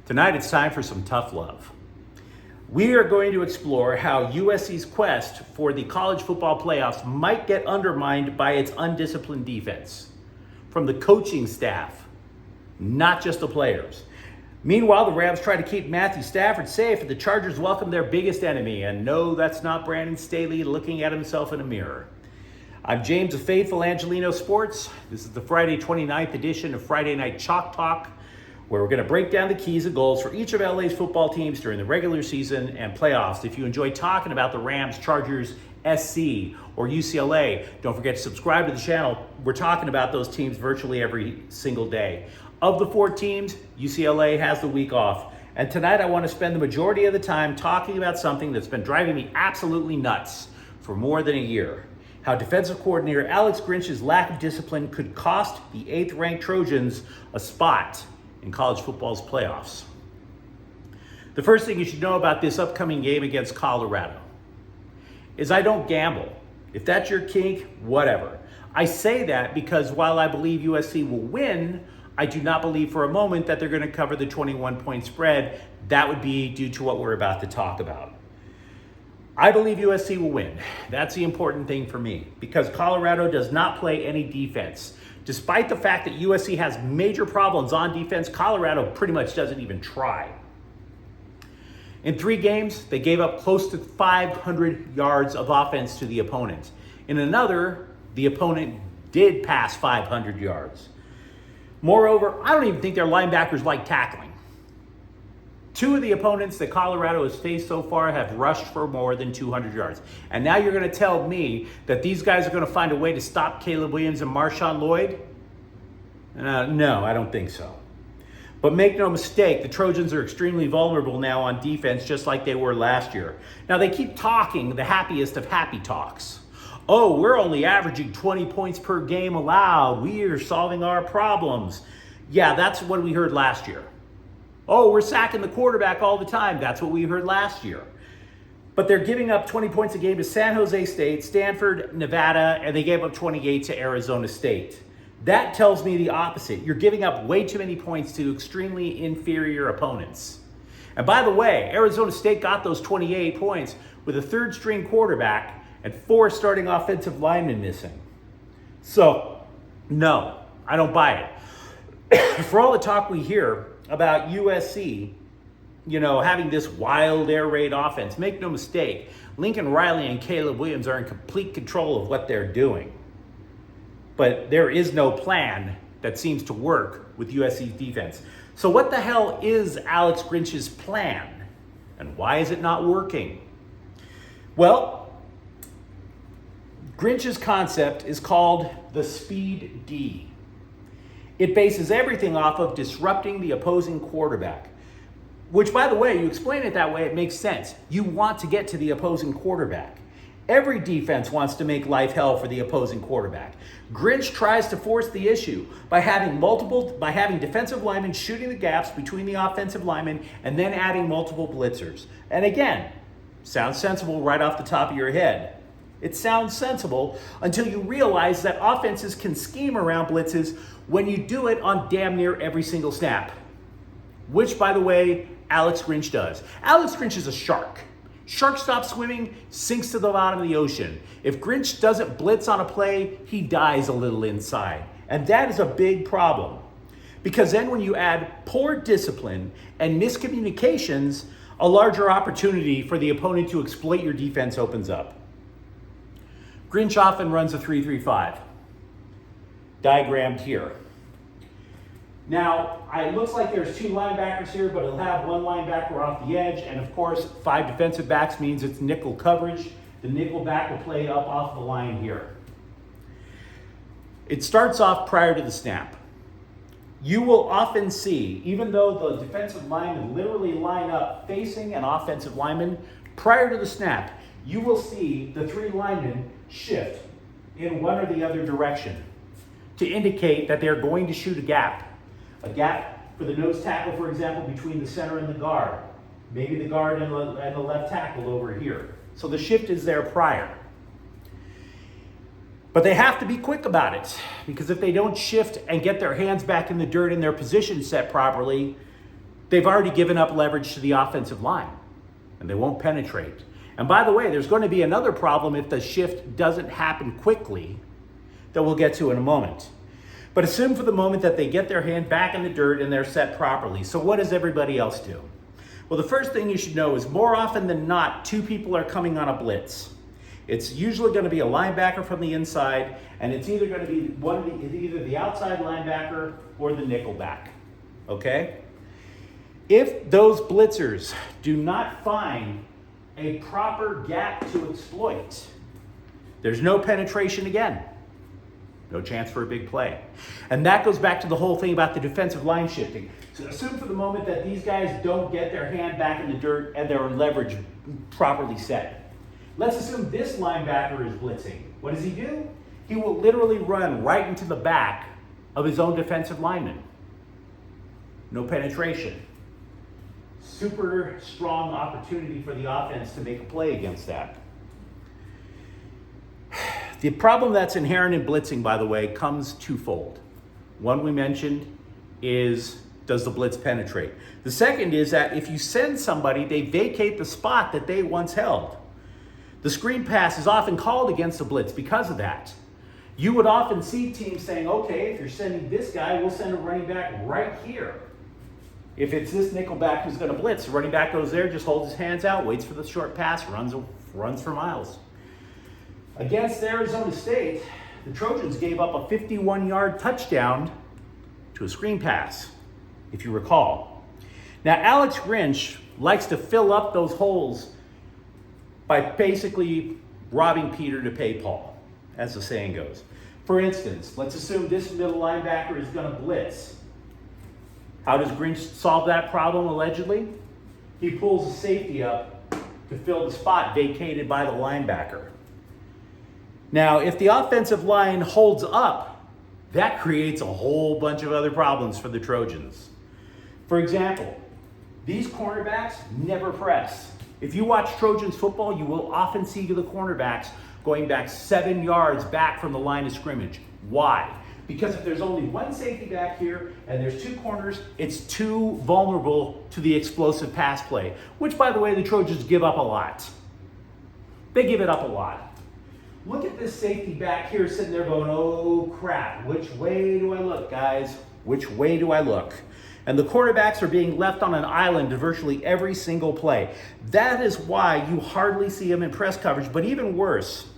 Tonight it's time for some tough love. We are going to explore how USC's quest for the college football playoffs might get undermined by its undisciplined defense. From the coaching staff, not just the players. Meanwhile, the Rams try to keep Matthew Stafford safe, and the Chargers welcome their biggest enemy. And no, that's not Brandon Staley looking at himself in a mirror. I'm James of Faithful Angelino Sports. This is the Friday 29th edition of Friday Night Chalk Talk, where we're going to break down the keys and goals for each of LA's football teams during the regular season and playoffs. If you enjoy talking about the Rams, Chargers, SC, or UCLA, don't forget to subscribe to the channel. We're talking about those teams virtually every single day. Of the 4 teams, UCLA has the week off. And tonight I want to spend the majority of the time talking about something that's been driving me absolutely nuts for more than a year. How defensive coordinator Alex Grinch's lack of discipline could cost the 8th-ranked Trojans a spot in college football's playoffs. The first thing you should know about this upcoming game against Colorado is I don't gamble. If that's your kink, whatever. I say that because while I believe USC will win, I do not believe for a moment that they're going to cover the 21-point spread. That would be due to what we're about to talk about. I believe USC will win. That's the important thing for me because Colorado does not play any defense. Despite the fact that USC has major problems on defense, Colorado pretty much doesn't even try. In 3 games, they gave up close to 500 yards of offense to the opponent. In another, the opponent did pass 500 yards. Moreover, I don't even think their linebackers like tackling. 2 of the opponents that Colorado has faced so far have rushed for more than 200 yards. And now you're going to tell me that these guys are going to find a way to stop Caleb Williams and Marshawn Lloyd? No, I don't think so. But make no mistake, the Trojans are extremely vulnerable now on defense, just like they were last year. Now, they keep talking the happiest of happy talks. Oh, we're only averaging 20 points per game allowed. We are solving our problems. Yeah, that's what we heard last year. Oh, we're sacking the quarterback all the time. That's what we heard last year. But they're giving up 20 points a game to San Jose State, Stanford, Nevada, and they gave up 28 to Arizona State. That tells me the opposite. You're giving up way too many points to extremely inferior opponents. And by the way, Arizona State got those 28 points with a 3rd-string quarterback and 4 starting offensive linemen missing. So, no, I don't buy it. For all the talk we hear about USC, having this wild air raid offense, make no mistake, Lincoln Riley and Caleb Williams are in complete control of what they're doing. But there is no plan that seems to work with USC's defense. So what the hell is Alex Grinch's plan? And why is it not working? Well, Grinch's concept is called the Speed D. It bases everything off of disrupting the opposing quarterback, which, by the way, you explain it that way, it makes sense. You want to get to the opposing quarterback. Every defense wants to make life hell for the opposing quarterback. Grinch tries to force the issue by having defensive linemen shooting the gaps between the offensive linemen and then adding multiple blitzers. And again, sounds sensible right off the top of your head. It sounds sensible until you realize that offenses can scheme around blitzes when you do it on damn near every single snap. Which, by the way, Alex Grinch does. Alex Grinch is a shark. Shark stops swimming, sinks to the bottom of the ocean. If Grinch doesn't blitz on a play, he dies a little inside. And that is a big problem. Because then when you add poor discipline and miscommunications, a larger opportunity for the opponent to exploit your defense opens up. Grinch often runs a 3-3-5, diagrammed here. Now, it looks like there's 2 linebackers here, but it'll have 1 linebacker off the edge, and of course, 5 defensive backs means it's nickel coverage. The nickel back will play up off the line here. It starts off prior to the snap. You will often see, even though the defensive linemen literally line up facing an offensive lineman, prior to the snap, you will see the 3 linemen shift in one or the other direction to indicate that they're going to shoot a gap. A gap for the nose tackle, for example, between the center and the guard. Maybe the guard and the left tackle over here. So the shift is there prior. But they have to be quick about it, because if they don't shift and get their hands back in the dirt and their position set properly, they've already given up leverage to the offensive line, and they won't penetrate. And by the way, there's going to be another problem if the shift doesn't happen quickly that we'll get to in a moment. But assume for the moment that they get their hand back in the dirt and they're set properly. So what does everybody else do? Well, the first thing you should know is more often than not, two people are coming on a blitz. It's usually going to be a linebacker from the inside, and it's either going to be either the outside linebacker or the nickelback, okay? If those blitzers do not find a proper gap to exploit, there's no penetration again. No chance for a big play. And that goes back to the whole thing about the defensive line shifting. So assume for the moment that these guys don't get their hand back in the dirt and their leverage properly set. Let's assume this linebacker is blitzing. What does he do? He will literally run right into the back of his own defensive lineman. No penetration. Super strong opportunity for the offense to make a play against that. The problem that's inherent in blitzing, by the way, comes twofold. One we mentioned is, does the blitz penetrate? The second is that if you send somebody, they vacate the spot that they once held. The screen pass is often called against the blitz because of that. You would often see teams saying, okay, if you're sending this guy, we'll send a running back right here. If it's this nickelback who's going to blitz, the running back goes there, just holds his hands out, waits for the short pass, runs for miles. Against Arizona State, the Trojans gave up a 51-yard touchdown to a screen pass, if you recall. Now, Alex Grinch likes to fill up those holes by basically robbing Peter to pay Paul, as the saying goes. For instance, let's assume this middle linebacker is going to blitz. How does Grinch solve that problem, allegedly? He pulls the safety up to fill the spot vacated by the linebacker. Now, if the offensive line holds up, that creates a whole bunch of other problems for the Trojans. For example, these cornerbacks never press. If you watch Trojans football, you will often see the cornerbacks going back 7 yards back from the line of scrimmage. Why? Because if there's only one safety back here and there's two corners, it's too vulnerable to the explosive pass play, which, by the way, the Trojans give up a lot. They give it up a lot. Look at this safety back here sitting there going, oh crap, which way do I look, guys? Which way do I look? And the quarterbacks are being left on an island to virtually every single play. That is why you hardly see them in press coverage, but even worse,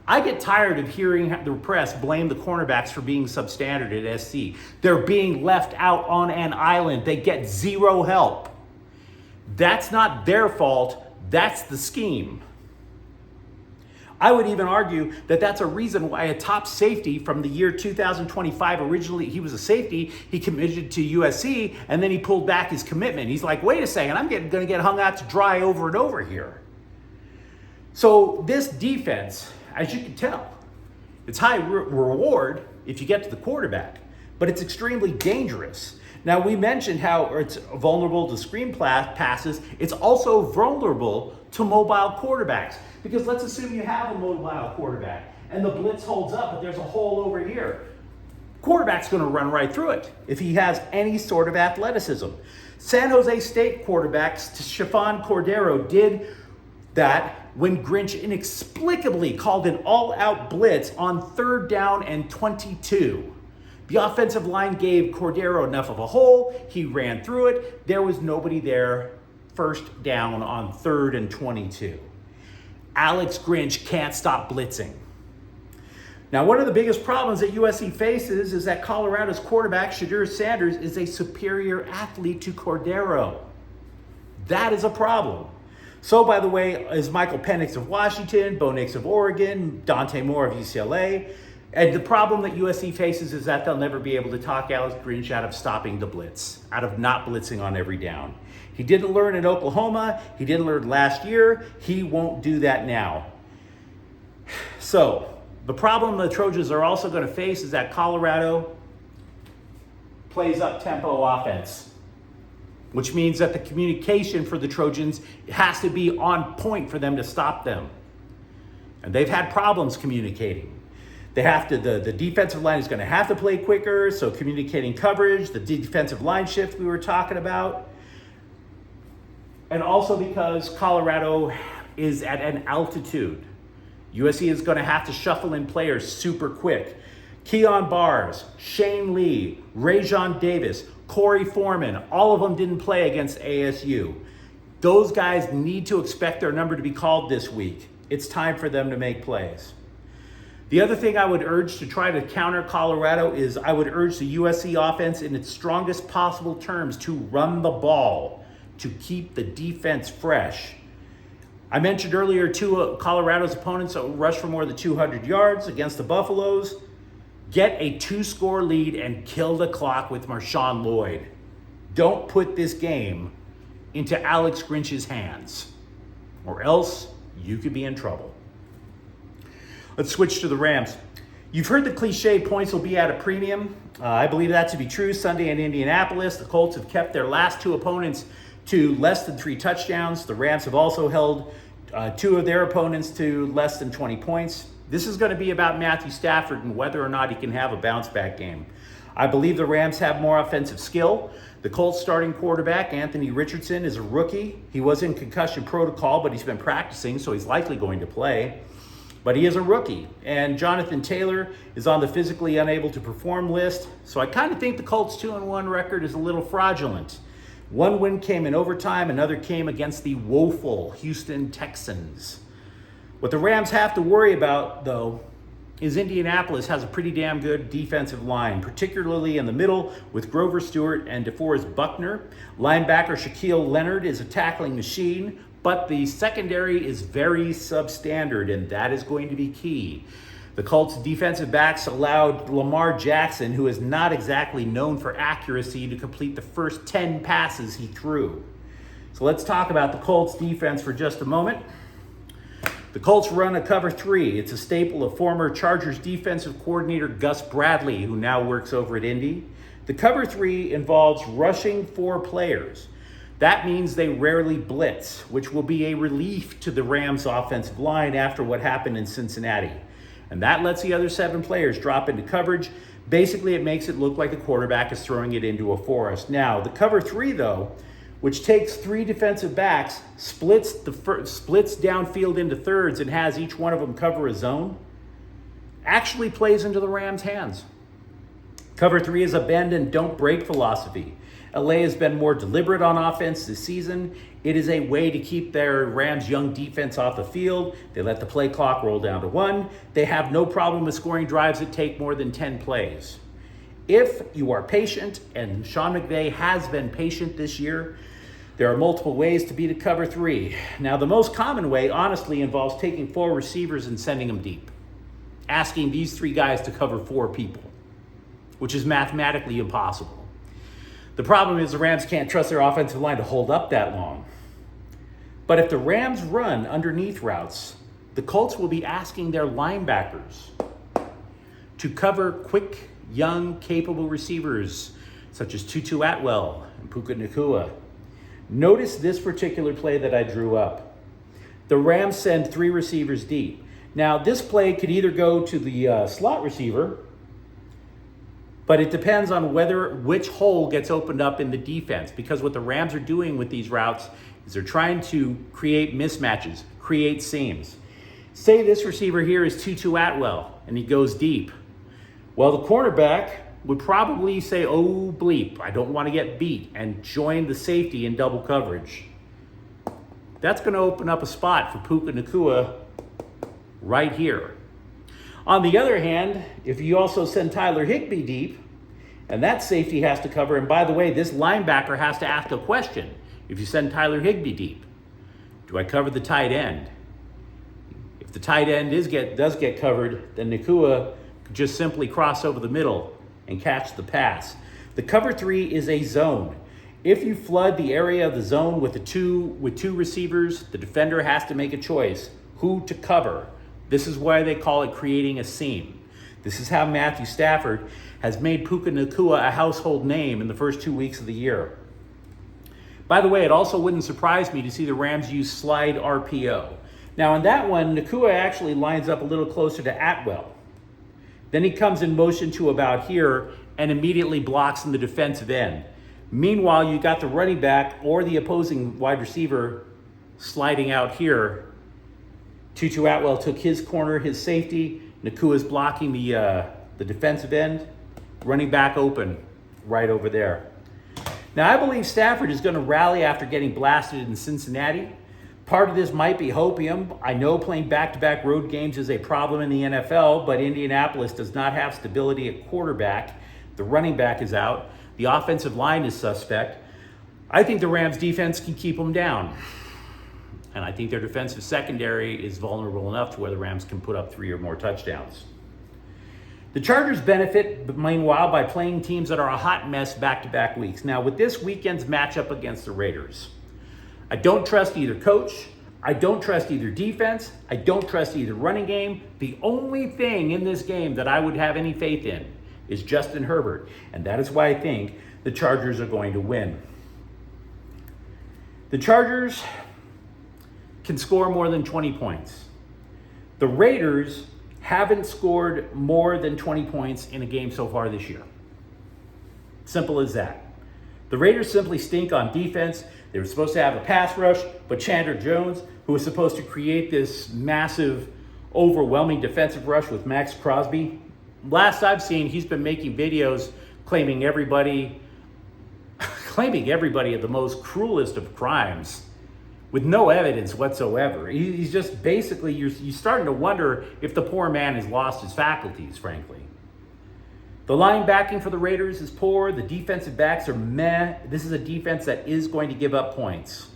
I get tired of hearing the press blame the cornerbacks for being substandard at SC. They're being left out on an island. They get zero help. That's not their fault. That's the scheme. I would even argue that that's a reason why a top safety from the year 2025, originally he was a safety, he committed to USC, and then he pulled back his commitment. He's like, wait a second, I'm going to get hung out to dry over and over here. So this defense, as you can tell, it's high reward if you get to the quarterback, but it's extremely dangerous. Now, we mentioned how it's vulnerable to screen passes. It's also vulnerable to mobile quarterbacks. Because let's assume you have a mobile quarterback and the blitz holds up, but there's a hole over here. Quarterback's going to run right through it if he has any sort of athleticism. San Jose State quarterbacks, Stephon Cordero, did that when Grinch inexplicably called an all-out blitz on 3rd down and 22. The offensive line gave Cordero enough of a hole. He ran through it. There was nobody there. 1st down on 3rd and 22. Alex Grinch can't stop blitzing. Now, one of the biggest problems that USC faces is that Colorado's quarterback, Shedeur Sanders, is a superior athlete to Cordero. That is a problem. So, by the way, is Michael Penix of Washington, Bo Nix of Oregon, Dante Moore of UCLA. And the problem that USC faces is that they'll never be able to talk Alex Grinch out of stopping the blitz, out of not blitzing on every down. He didn't learn in Oklahoma. He didn't learn last year. He won't do that now. So the problem the Trojans are also going to face is that Colorado plays up-tempo offense, which means that the communication for the Trojans has to be on point for them to stop them. And they've had problems communicating. They have to, the defensive line is going to have to play quicker, so communicating coverage, the defensive line shift we were talking about. and also because Colorado is at an altitude. USC is going to have to shuffle in players super quick. Keon Bars, Shane Lee, Rajon Davis, Corey Foreman, all of them didn't play against ASU. Those guys need to expect their number to be called this week. It's time for them to make plays. The other thing I would urge to try to counter Colorado is I would urge the USC offense in its strongest possible terms to run the ball, to keep the defense fresh. I mentioned earlier two of Colorado's opponents that rushed for more than 200 yards against the Buffaloes. Get a 2-score lead and kill the clock with Marshawn Lloyd. Don't put this game into Alex Grinch's hands, or else you could be in trouble. Let's switch to the Rams. You've heard the cliche points will be at a premium. I believe that to be true. Sunday in Indianapolis, the Colts have kept their last two opponents to less than 3 touchdowns. The Rams have also held 2 of their opponents to less than 20 points. This is going to be about Matthew Stafford and whether or not he can have a bounce-back game. I believe the Rams have more offensive skill. The Colts starting quarterback, Anthony Richardson, is a rookie. He was in concussion protocol, but he's been practicing, so he's likely going to play. But he is a rookie. And Jonathan Taylor is on the physically unable to perform list. So I kind of think the Colts' 2-1 record is a little fraudulent. One win came in overtime, another came against the woeful Houston Texans. What the Rams have to worry about, though, is Indianapolis has a pretty damn good defensive line, particularly in the middle with Grover Stewart and DeForest Buckner. Linebacker Shaquille Leonard is a tackling machine, but the secondary is very substandard, and that is going to be key. The Colts defensive backs allowed Lamar Jackson, who is not exactly known for accuracy, to complete the first 10 passes he threw. So let's talk about the Colts defense for just a moment. The Colts run a cover 3. It's a staple of former Chargers defensive coordinator Gus Bradley, who now works over at Indy. The cover 3 involves rushing 4 players. That means they rarely blitz, which will be a relief to the Rams' offensive line after what happened in Cincinnati. And that lets the other 7 players drop into coverage. Basically, it makes it look like the quarterback is throwing it into a forest. Now, the cover 3, though, which takes 3 defensive backs, splits downfield into thirds and has each one of them cover a zone, actually plays into the Rams' hands. Cover 3 is a bend and don't break philosophy. LA has been more deliberate on offense this season. It is a way to keep their Rams' young defense off the field. They let the play clock roll down to 1. They have no problem with scoring drives that take more than 10 plays. If you are patient, and Sean McVay has been patient this year, there are multiple ways to beat a cover 3. Now, the most common way, honestly, involves taking 4 receivers and sending them deep. Asking these 3 guys to cover 4 people, which is mathematically impossible. The problem is the Rams can't trust their offensive line to hold up that long. But if the Rams run underneath routes, the Colts will be asking their linebackers to cover quick, young, capable receivers such as Tutu Atwell and Puka Nacua. Notice this particular play that I drew up. The Rams send 3 receivers deep. Now, this play could either go to the slot receiver, but it depends on which hole gets opened up in the defense, because what the Rams are doing with these routes is they're trying to create mismatches, create seams. Say this receiver here is Tutu Atwell, and he goes deep. Well, the cornerback would probably say, oh, bleep, I don't want to get beat, and join the safety in double coverage. That's going to open up a spot for Puka Nacua right here. On the other hand, if you also send Tyler Higbee deep, and that safety has to cover, and by the way, this linebacker has to ask a question. If you send Tyler Higbee deep, do I cover the tight end? If the tight end does get covered, then Nacua could just simply cross over the middle and catch the pass. The cover 3 is a zone. If you flood the area of the zone with two receivers, the defender has to make a choice who to cover. This is why they call it creating a seam. This is how Matthew Stafford has made Puka Nacua a household name in the first 2 weeks of the year. By the way, it also wouldn't surprise me to see the Rams use slide RPO. Now, in that one, Nacua actually lines up a little closer to Atwell. Then he comes in motion to about here and immediately blocks in the defensive end. Meanwhile, you got the running back or the opposing wide receiver sliding out here. Tutu Atwell took his corner, his safety. Nakua's blocking the defensive end. Running back open right over there. Now, I believe Stafford is going to rally after getting blasted in Cincinnati. Part of this might be hopium. I know playing back-to-back road games is a problem in the NFL, but Indianapolis does not have stability at quarterback. The running back is out. The offensive line is suspect. I think the Rams defense can keep them down. And I think their defensive secondary is vulnerable enough to where the Rams can put up 3 or more touchdowns. The Chargers benefit, meanwhile, by playing teams that are a hot mess back-to-back weeks. Now, with this weekend's matchup against the Raiders, I don't trust either coach. I don't trust either defense. I don't trust either running game. The only thing in this game that I would have any faith in is Justin Herbert. And that is why I think the Chargers are going to win. The Chargers can score more than 20 points. The Raiders haven't scored more than 20 points in a game so far this year. Simple as that. The Raiders simply stink on defense. They were supposed to have a pass rush, but Chandler Jones, who was supposed to create this massive, overwhelming defensive rush with Max Crosby, last I've seen, he's been making videos claiming everybody of the most cruelest of crimes with no evidence whatsoever. He's just basically, you're starting to wonder if the poor man has lost his faculties, frankly. The line backing for the Raiders is poor. The defensive backs are meh. This is a defense that is going to give up points.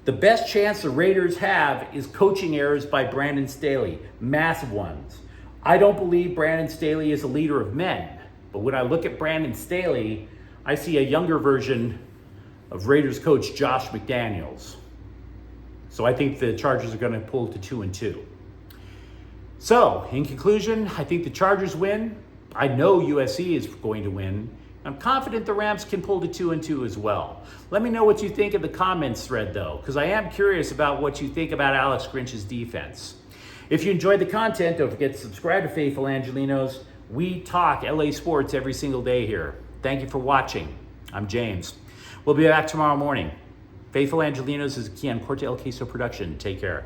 The best chance the Raiders have is coaching errors by Brandon Staley, massive ones. I don't believe Brandon Staley is a leader of men, but when I look at Brandon Staley, I see a younger version of Raiders coach Josh McDaniels. So I think the Chargers are going to pull to 2-2. So, in conclusion, I think the Chargers win. I know USC is going to win. I'm confident the Rams can pull to 2-2 as well. Let me know what you think in the comments thread, though, because I am curious about what you think about Alex Grinch's defense. If you enjoyed the content, don't forget to subscribe to Faithful Angelinos. We talk LA sports every single day here. Thank you for watching. I'm James. We'll be back tomorrow morning. Faithful Angelinos is a Kian Corte El Queso production. Take care.